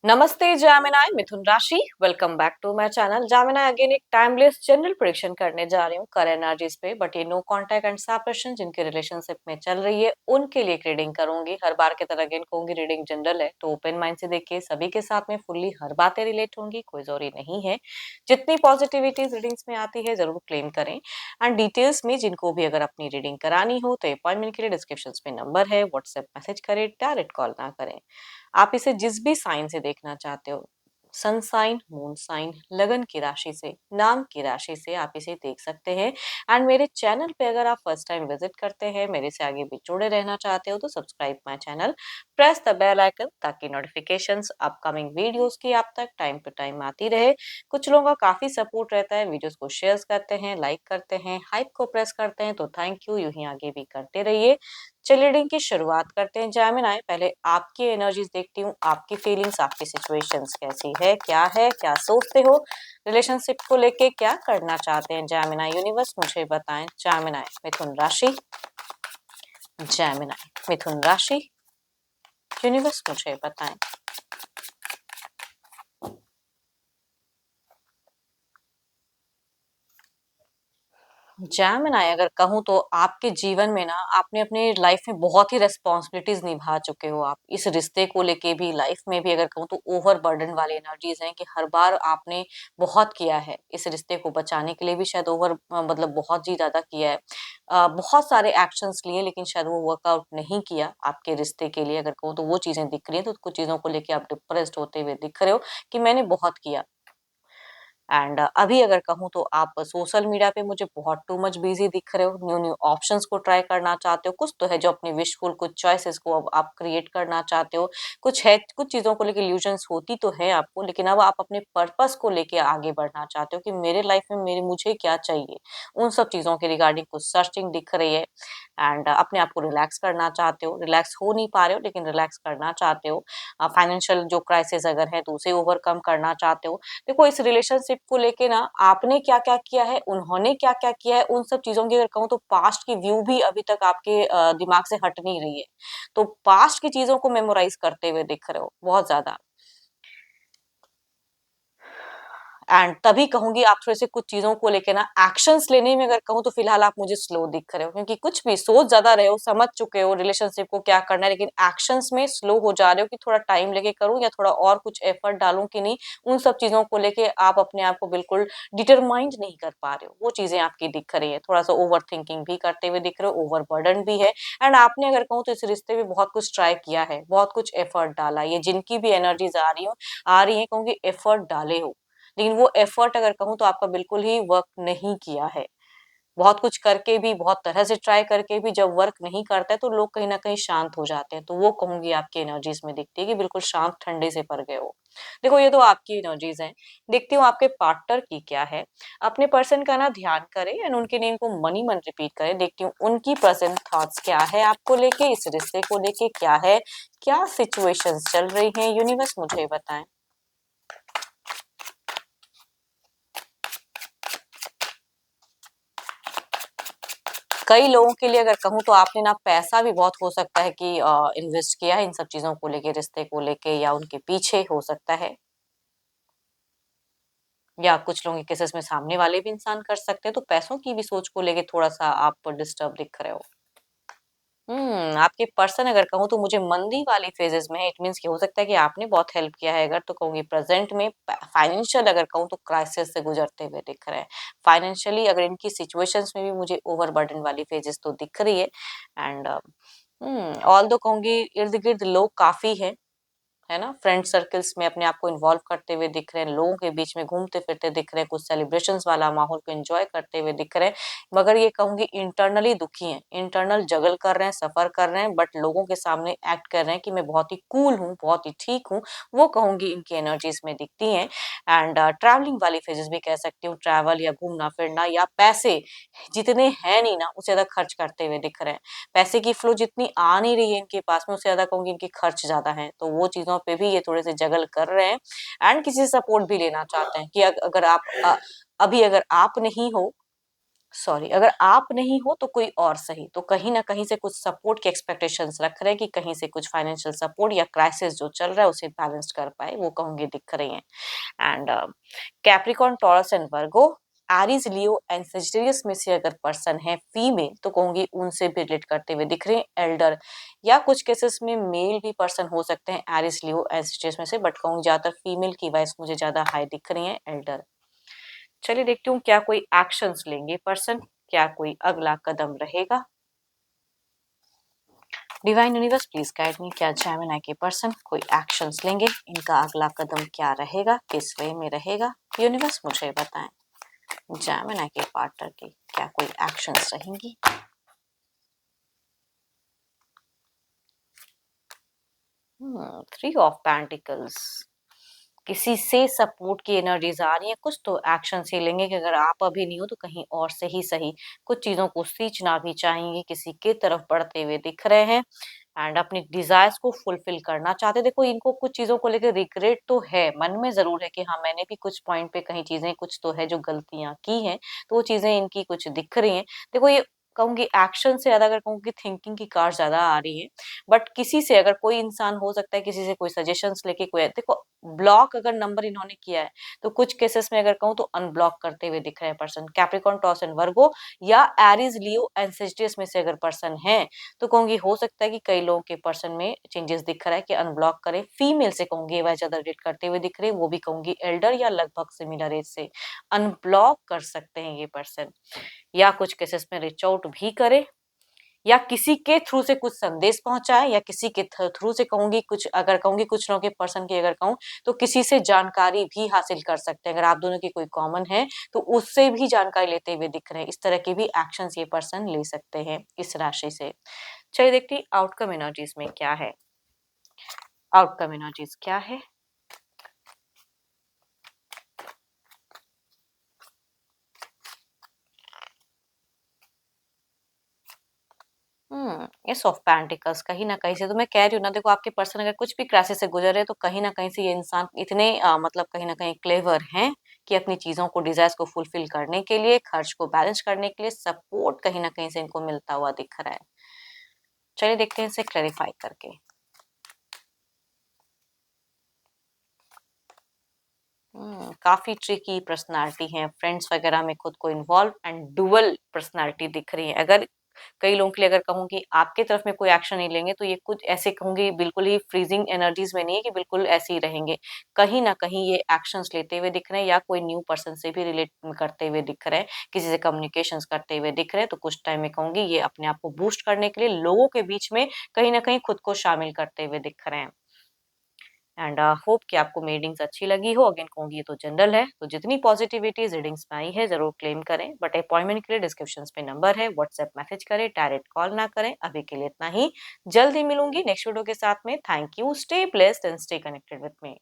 नमस्ते जामिनाई मिथुन राशि। Welcome back to my channel Gemini. Again एक टाइमलेस जनरल प्रेडिक्शन करने जा रही हूँ करेंट एनर्जीज पे, बट ये नो कांटेक्ट एंड सेपरेशन जिनके रिलेशनशिप में चल रही है उनके लिए रीडिंग करूंगी। हर बार की तरह अगेन कहूंगी रीडिंग जनरल है, तो ओपन माइंड से देखिए। सभी के साथ में फुल्ली हर बातें रिलेट होंगी, कोई जरूरी नहीं है। जितनी पॉजिटिविटी रीडिंग्स में आती है जरूर क्लेम करें। एंड डिटेल्स में जिनको भी अगर अपनी रीडिंग करानी हो तो अपॉइंटमेंट के लिए डिस्क्रिप्शन में नंबर है, व्हाट्सएप मैसेज करें, डायरेक्ट कॉल ना करें। आप इसे जिस भी साइन से देखना चाहते हो, सन साइन, मून साइन, लगन की राशि से, नाम की राशि से आप इसे देख सकते हैं। एंड मेरे चैनल पे अगर आप फर्स्ट टाइम विजिट करते हैं, मेरे से आगे भी जुड़े रहना चाहते हो, तो subscribe my channel, press the bell icon ताकि नोटिफिकेशंस अपकमिंग वीडियोस की आप तक टाइम टू टाइम आती रहे। कुछ लोगों का काफी सपोर्ट रहता है, वीडियोस को शेयर करते हैं, लाइक करते हैं, हाइप को प्रेस करते हैं, तो थैंक यू। यूं ही आगे भी करते रहिए। चलिए रीडिंग की शुरुआत करते हैं। जैमिनाई, पहले आपकी एनर्जीज देखती हूँ, आपकी फीलिंग्स, आपकी सिचुएशंस कैसी है, क्या सोचते हो, रिलेशनशिप को लेके क्या करना चाहते हैं। जैमिनाई यूनिवर्स मुझे बताएं। जैमिनाई मिथुन राशि, जैमिनाई मिथुन राशि, यूनिवर्स मुझे बताएं। जैमिनाई, अगर कहूँ तो आपके जीवन में ना आपने अपने लाइफ में बहुत ही रिस्पॉन्सिबिलिटीज निभा चुके हो। आप इस रिश्ते को लेके भी, लाइफ में भी अगर कहूँ तो ओवर बर्डन वाली एनर्जीज हैं कि हर बार आपने बहुत किया है इस रिश्ते को बचाने के लिए भी, शायद ओवर मतलब बहुत ही ज्यादा किया है। बहुत सारे एक्शंस लिए, लेकिन शायद वो वर्कआउट नहीं किया आपके रिश्ते के लिए। अगर कहूँ तो वो चीजें दिख रही है, तो कुछ चीजों को लेके आप डिप्रेस्ड होते हुए दिख रहे हो कि मैंने बहुत किया। एंड अभी अगर कहूँ तो आप सोशल मीडिया पे मुझे बहुत टू मच बिजी दिख रहे हो, न्यू न्यू ऑप्शंस को ट्राई करना चाहते हो। कुछ तो है जो अपनी विशफुल, कुछ चॉइसेस को अब आप क्रिएट करना चाहते हो। कुछ है, कुछ चीजों को लेके इल्यूजन्स होती तो है आपको, लेकिन अब आप अपने पर्पस को लेके आगे बढ़ना चाहते हो कि मेरे लाइफ में मेरे मुझे क्या चाहिए। उन सब चीजों के रिगार्डिंग कुछ सर्चिंग दिख रही है। एंड अपने आप को रिलैक्स करना चाहते हो, रिलैक्स हो नहीं पा रहे हो लेकिन रिलैक्स करना चाहते हो। फाइनेंशियल जो क्राइसिस अगर है तो उसे ओवरकम करना चाहते हो। देखो, इस रिलेशनशिप को लेके ना आपने क्या-क्या किया है, उन्होंने क्या-क्या किया है, उन सब चीज़ों की अगर कहूँ तो पास्ट की व्यू भी अभी तक आपके दिमाग से हट नहीं रही है। तो पास्ट की चीज़ों को मेमोराइज़ करते हुए दिख रहे हो बहुत ज़्यादा। एंड तभी कहूंगी आप थोड़े से कुछ चीजों को लेके ना एक्शंस लेने में अगर कहूँ तो फिलहाल आप मुझे स्लो दिख रहे हो, क्योंकि कुछ भी सोच ज्यादा रहे हो, समझ चुके हो रिलेशनशिप को क्या करना है, लेकिन एक्शंस में स्लो हो जा रहे हो कि थोड़ा टाइम लेके करूँ या थोड़ा और कुछ एफर्ट डालूं कि नहीं। उन सब चीजों को लेके आप अपने आप को बिल्कुल डिटरमाइंड नहीं कर पा रहे हो। वो चीजें आपकी दिख रही है, थोड़ा सा ओवर थिंकिंग भी करते हुए दिख रहे हो, ओवर बर्डन भी है। एंड आपने अगर कहूँ तो इस रिश्ते में बहुत कुछ ट्राई किया है, बहुत कुछ एफर्ट डाला। ये जिनकी भी एनर्जीज आ रही है कहूँगी एफर्ट डाले हो, लेकिन वो एफर्ट अगर कहूँ तो आपका बिल्कुल ही वर्क नहीं किया है। बहुत कुछ करके भी, बहुत तरह से ट्राई करके भी जब वर्क नहीं करता है तो लोग कहीं न कहीं शांत हो जाते हैं। तो वो कहूँगी आपकी एनर्जीज़ में दिखती है कि बिल्कुल शांत ठंडे से पड़ गए हो। देखो, ये तो आपकी एनर्जीज़ हैं। देखती हूँ आपके पार्टनर की क्या है। अपने पर्सन का ना ध्यान करें एंड उनके नेम को मन-ही-मन रिपीट करें। देखती हूँ उनकी प्रेज़ेंट थॉट्स क्या है आपको लेके, इस रिश्ते को लेके क्या है? क्या सिचुएशंस चल रही हैं? यूनिवर्स मुझे बताएँ। कई लोगों के लिए अगर कहूँ तो आपने ना पैसा भी बहुत हो सकता है कि इन्वेस्ट किया है इन सब चीज़ों को लेके, रिश्ते को लेके, या उनके पीछे हो सकता है। या कुछ लोगों के केसेस में सामने वाले भी इंसान कर सकते हैं, तो पैसों की भी सोच को लेके थोड़ा-सा आप डिस्टर्ब दिख रहे हो। आपके पर्सन अगर कहूँ तो मुझे मंदी वाली फेजेस में है। इट मीन्स कि हो सकता है कि आपने बहुत हेल्प किया है, अगर तो कहूँगी प्रेजेंट में फाइनेंशियल अगर कहूँ तो क्राइसिस से गुजरते हुए दिख रहे हैं। फाइनेंशियली अगर इनकी सिचुएशंस में भी मुझे ओवरबर्डन वाली फेजेस तो दिख रही है। एंड ऑल दो कहूँगी इर्द गिर्द लोग काफी है ना? फ्रेंड सर्कल्स में अपने आप को इन्वॉल्व करते हुए दिख रहे हैं, लोगों के बीच में घूमते-फिरते दिख रहे हैं, कुछ सेलिब्रेशंस वाला माहौल को एन्जॉय करते हुए दिख रहे हैं। मगर ये कहूँगी इंटरनली दुखी हैं, इंटरनल जगल कर रहे हैं, सफ़र कर रहे हैं, बट लोगों के सामने एक्ट कर रहे हैं कि मैं बहुत ही कूल हूँ, बहुत ही ठीक हूँ। वो कहूँगी इनकी एनर्जीज़ में दिखती हैं। एंड ट्रैवलिंग वाली फेजेज़ भी कह सकती हूँ, ट्रैवल या घूमना-फिरना या पैसे जितने हैं नहीं ना, उससे ज़्यादा खर्च करते हुए दिख रहे हैं। पैसे की फ्लो जितनी आ नहीं रही है इनके पास में, उससे ज़्यादा कहूँगी इनके खर्च ज़्यादा हैं। तो वो चीज़ों पे भी ये थोड़े-से जगल कर रहे हैं। एंड किसी से सपोर्ट भी लेना चाहते हैं कि अगर आप अभी अगर आप नहीं हो सॉरी, अगर आप नहीं हो तो कोई और सही, तो कहीं ना कहीं से कुछ सपोर्ट की एक्सपेक्टेशंस रख रहे हैं कि कहीं से कुछ फाइनेंशियल सपोर्ट या क्राइसिस जो चल रहा है उसे बैलेंस कर पाए, वो कहूंगी दिख रही है। And Capricorn, taurus and Virgo, Aries, Leo and Sagittarius में से अगर पर्सन है फीमेल तो कहूंगी उनसे भी रिलेट करते हुए दिख रहे हैं एल्डर, या कुछ केसेस में मेल भी पर्सन हो सकते हैं एरीज, लियो एंड सेजिटेरियस में से, बट कहूंगी ज्यादातर फीमेल की वॉइस मुझे ज्यादा हाई दिख रही है एल्डर। चलिए देखती हूँ क्या कोई एक्शंस लेंगे पर्सन, क्या कोई अगला कदम रहेगा। Divine universe please guide me, क्या जेमिनी के पर्सन कोई एक्शंस लेंगे, इनका अगला कदम क्या रहेगा, किस वे में रहेगा, यूनिवर्स मुझे बताएं। जेमिनी के पार्टनर की क्या कोई एक्शंस रहेंगी। 3 ऑफ पेंटिकल्स, किसी से सपोर्ट की एनर्जीज आ रही है, कुछ तो एक्शन ही लेंगे कि अगर आप अभी नहीं हो तो कहीं और से ही सही कुछ चीजों को सींचना भी चाहेंगे, किसी के तरफ बढ़ते हुए दिख रहे हैं एंड अपनी डिजायर्स को फुलफिल करना चाहते हैं। देखो इनको कुछ चीजों को लेकर रिग्रेट तो है, मन में जरूर है कि हाँ मैंने भी कुछ पॉइंट पे कहीं चीजें कुछ तो है जो गलतियां की हैं, तो वो चीजें इनकी कुछ दिख रही हैं। देखो ये कहूंगी एक्शन से ज्यादा अगर कहूंगी थिंकिंग की कार ज्यादा आ रही है, बट किसी से अगर कोई इंसान हो सकता है किसी से कोई सजेशंस लेके कोई, देखो ब्लॉक अगर नंबर इन्होंने किया है तो कुछ केसेस में अगर कहूँ तो अनब्लॉक करते हुए दिख रहे हैं पर्सन, कैप्रिकॉर्न, टॉस एंड वर्गो या एरीज, लियो एंड सेजिटेरियस में से अगर पर्सन है तो कहूंगी हो सकता है कि कई लोगों के पर्सन में चेंजेस दिख रहा है कि अनब्लॉक करें। फीमेल से कहूंगी वह ज्यादा रिलेट करते हुए दिख रहे हैं, वो भी कहूंगी एल्डर या लगभग सिमिलर एज से अनब्लॉक कर सकते हैं ये पर्सन, या कुछ केसेस में रिच आउट भी करे या किसी के थ्रू से कुछ संदेश पहुंचाए, या किसी के थ्रू से कहूंगी कुछ, अगर कहूंगी कुछ लोगों के पर्सन की अगर कहूँ तो किसी से जानकारी भी हासिल कर सकते हैं, अगर आप दोनों की कोई कॉमन है तो उससे भी जानकारी लेते हुए दिख रहे हैं। इस तरह के भी एक्शंस ये पर्सन ले सकते हैं इस राशि से। चलिए देखते हैं आउटकम एनर्जीज में क्या है। आउटकम एनर्जीज क्या है। एस ऑफ पेंटिकल्स, कहीं ना कहीं से तो मैं कह रही हूँ ना, देखो आपके पर्सन अगर कुछ भी क्राइसिस से गुजर रहे हैं तो कहीं ना कहीं से ये इंसान इतने मतलब कहीं ना कहीं क्लेवर हैं कि अपनी चीजों को, डिजायर्स को फुलफिल करने के लिए, खर्च को बैलेंस करने के लिए सपोर्ट कहीं ना कहीं से इनको मिलता हुआ दिख रहा है। चलिए देखते हैं इसे क्लैरिफाई करके। काफी ट्रिकी पर्सनालिटी है, फ्रेंड्स वगैरह में खुद को इन्वॉल्व एंड डुअल पर्सनालिटी दिख रही है। अगर कई लोगों के लिए अगर कहूँ कि आपके तरफ में कोई एक्शन नहीं लेंगे तो ये कुछ ऐसे कहूंगी बिल्कुल ही फ्रीजिंग एनर्जीज में नहीं है कि बिल्कुल ऐसे ही रहेंगे, कहीं ना कहीं ये एक्शंस लेते हुए दिख रहे हैं या कोई न्यू पर्सन से भी रिलेट करते हुए दिख रहे हैं, किसी से कम्युनिकेशंस करते हुए दिख रहे हैं, तो कुछ टाइम में कहूंगी ये अपने आप को बूस्ट करने के लिए लोगों के बीच में कहीं ना कहीं खुद को शामिल करते हुए दिख रहे हैं। एंड होप कि आपको मेरी रीडिंग्स अच्छी लगी हो। अगेन कहूंगी ये तो जनरल है, तो जितनी पॉजिटिविटी रीडिंग्स में आई है जरूर क्लेम करें, बट अपॉइंटमेंट के लिए डिस्क्रिप्शन में नंबर है, व्हाट्सएप मैसेज करें, डायरेक्ट कॉल ना करें। अभी के लिए इतना ही, जल्द ही मिलूंगी नेक्स्ट वीडियो के साथ में। Thank you, stay blessed and stay connected with me.